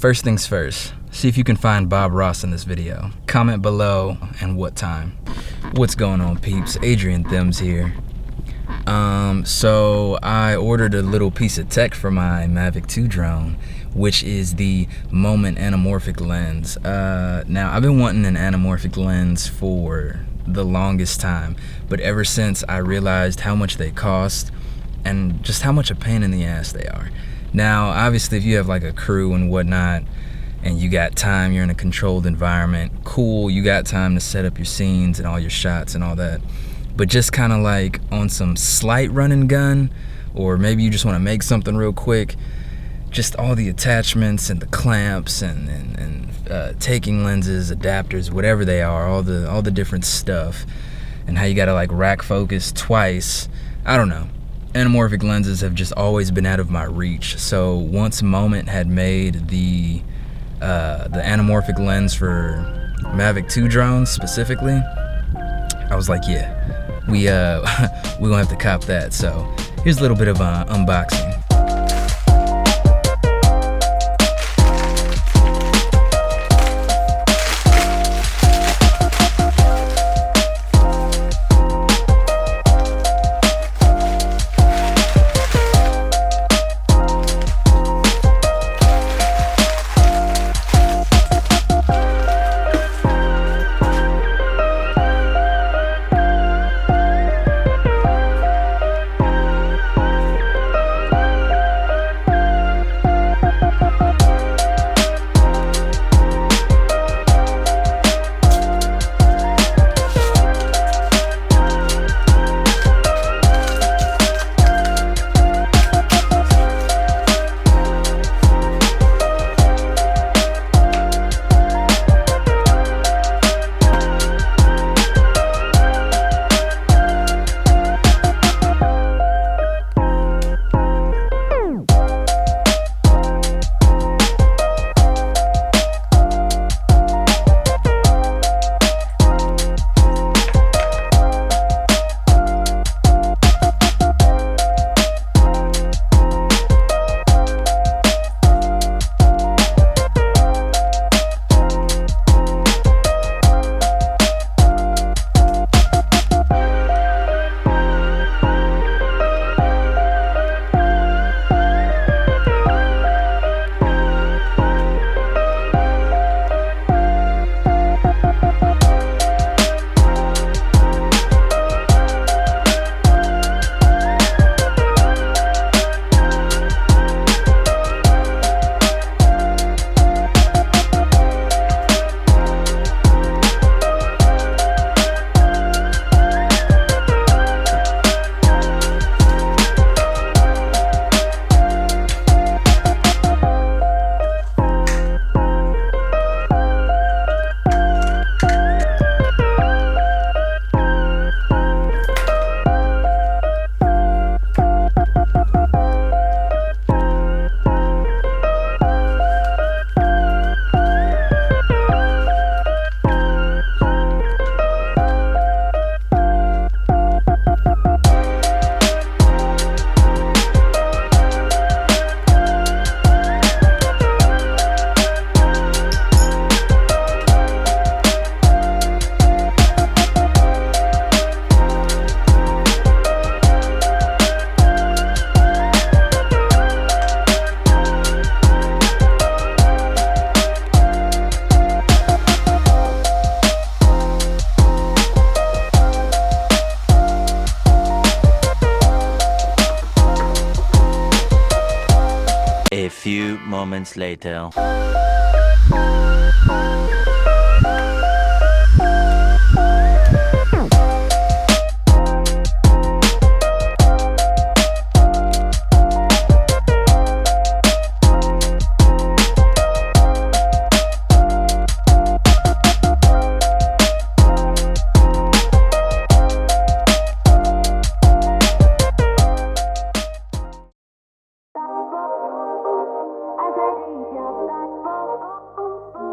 First things first, see if you can find Bob Ross in this video. Comment below and what time. What's going on, peeps? Adrian Thims here. So I ordered a little piece of tech for my Mavic 2 drone, which is the Moment anamorphic lens. Now I've been wanting an anamorphic lens for the longest time, but ever since I realized how much they cost and just how much a pain in the ass they are. Now, obviously, if you have like a crew and whatnot, and you got time, you're in a controlled environment, cool, you got time to set up your scenes and all your shots and all that. But just kind of like on some slight run and gun, or maybe you just want to make something real quick, just all the attachments and the clamps and taking lenses, adapters, whatever they are, all the different stuff, and how you got to like rack focus twice. I don't know. Anamorphic lenses have just always been out of my reach. So once Moment had made the anamorphic lens for Mavic 2 drones specifically, I was like, yeah, we gonna have to cop that. So here's a little bit of unboxing. A few moments later. I said,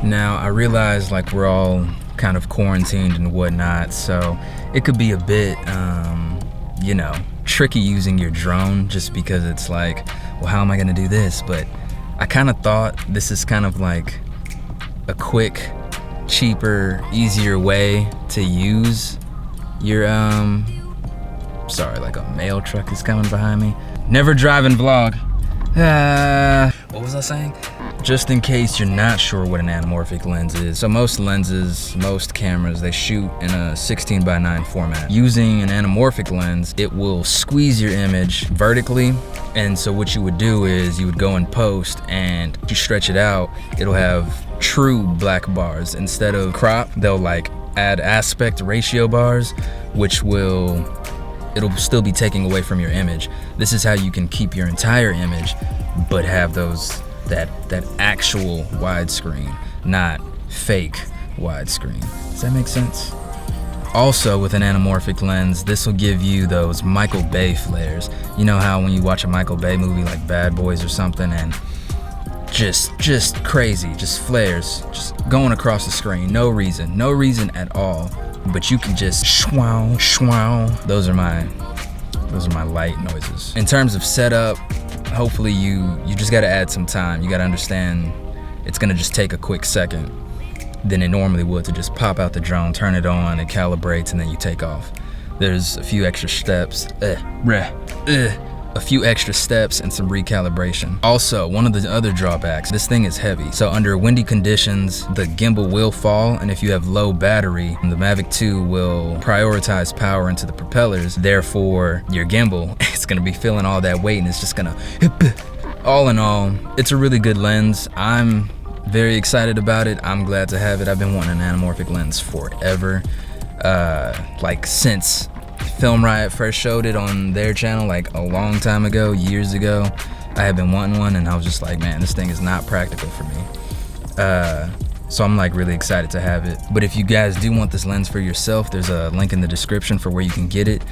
Now, I realize like we're all kind of quarantined and whatnot, so it could be a bit, you know, tricky using your drone just because it's like, well, how am I gonna do this? But I kind of thought this is kind of like a quick, cheaper, easier way to use your, sorry, like a mail truck is coming behind me. Never driving vlog. What was I saying? Just in case you're not sure what an anamorphic lens is. So most lenses, most cameras, they shoot in a 16:9 format. Using an anamorphic lens, it will squeeze your image vertically. And so what you would do is you would go in post and you stretch it out, it'll have true black bars. Instead of crop, they'll like add aspect ratio bars, which it'll still be taking away from your image. This is how you can keep your entire image, but have that actual widescreen, not fake widescreen. Does that make sense? Also, with an anamorphic lens, this will give you those Michael Bay flares. You know how when you watch a Michael Bay movie like Bad Boys or something, and just crazy, just flares, just going across the screen, no reason at all, but you can just shwow, shwow. Those are my light noises. In terms of setup, hopefully you just gotta add some time. You gotta understand it's gonna just take a quick second than it normally would to just pop out the drone, turn it on, it calibrates, and then you take off. There's a few extra steps, a few extra steps and some recalibration. Also, one of the other drawbacks, this thing is heavy. So under windy conditions, the gimbal will fall, and if you have low battery, the Mavic 2 will prioritize power into the propellers. Therefore, your gimbal, it's gonna be feeling all that weight and it's just gonna, all in all, it's a really good lens. I'm very excited about it. I'm glad to have it. I've been wanting an anamorphic lens forever, like since Film Riot first showed it on their channel like a long time ago, years ago. I had been wanting one and I was just like, man, this thing is not practical for me. So I'm like really excited to have it. But if you guys do want this lens for yourself, there's a link in the description for where you can get it.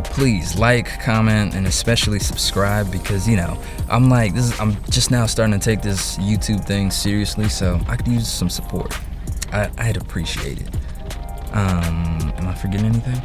Please like, comment, and especially subscribe, because you know, I'm just now starting to take this YouTube thing seriously, so I could use some support. I'd appreciate it. Am I forgetting anything?